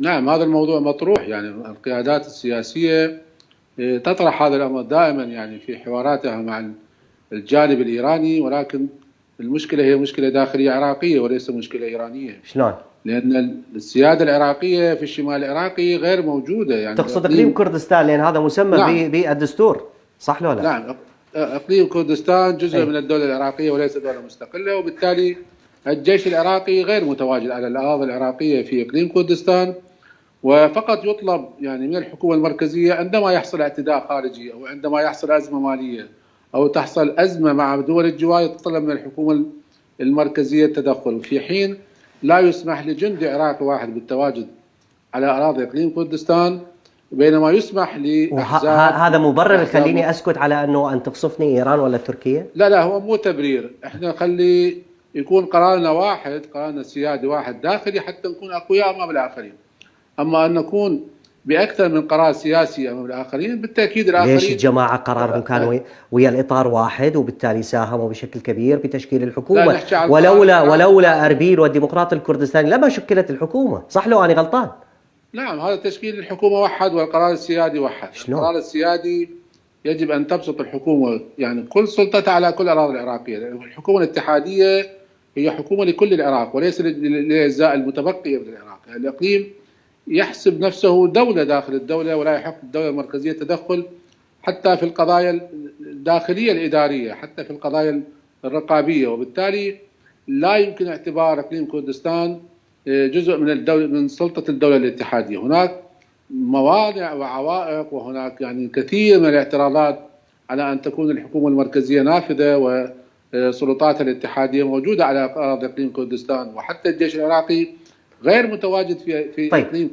نعم، هذا الموضوع مطروح، يعني القيادات السياسية تطرح هذا الأمر دائما يعني في حواراتها مع الجانب الإيراني، ولكن المشكلة هي مشكلة داخلية عراقية وليس مشكلة إيرانية. شلون؟ لأن السيادة العراقية في الشمال العراقي غير موجودة، يعني تقصد إقليم كردستان لأن هذا نعم مسمى بالدستور، صح لو لا؟ نعم، إقليم كردستان جزء أي. من الدولة العراقية وليس دولة مستقلة، وبالتالي الجيش العراقي غير متواجد على الأراضي العراقية في إقليم كردستان، وفقط يطلب يعني من الحكومة المركزية عندما يحصل اعتداء خارجي أو عندما يحصل أزمة مالية أو تحصل أزمة مع دول الجوار، تطلب من الحكومة المركزية التدخل، في حين لا يسمح لجندي عراقي واحد بالتواجد على أراضي إقليم كردستان، بينما يسمح لأحزاب. هذا مبرر يخليني أسكت على أنه أن تقصفني إيران ولا تركيا؟ لا، هو مو تبرير، احنا نخلي يكون قرارنا واحد، قرارنا السيادي واحد داخلي حتى نكون أقوياء أمام الآخرين. أما أن نكون بأكثر من قرار سياسي أمام الآخرين، بالتأكيد الآخرين ليش الجماعة قرارهم كان ويا الإطار واحد وبالتالي ساهموا بشكل كبير بتشكيل الحكومة، ولولا أربيل والديمقراط الكردستاني لما شكلت الحكومة، صح لو أنا غلطان؟ نعم، هذا تشكيل الحكومة وحد والقرار السيادي وحد. شلون؟ القرار السيادي يجب أن تبسط الحكومة يعني كل سلطتها على كل الأراضي العراقية، لأن الحكومة الاتحادية هي حكومة لكل العراق وليس للأجزاء المتبقية من العراق. يعني الإقليم يحسب نفسه دولة داخل الدولة، ولا يحق الدولة المركزية التدخل حتى في القضايا الداخلية الإدارية، حتى في القضايا الرقابية، وبالتالي لا يمكن اعتبار إقليم كردستان جزء من الدولة من سلطة الدولة الاتحادية. هناك موانع وعوائق، وهناك يعني كثير من الاعتراضات على أن تكون الحكومة المركزية نافذة وسلطاتها الاتحادية موجودة على أراضي إقليم كردستان، وحتى الجيش العراقي غير متواجد في طيب. إقليم كردستان.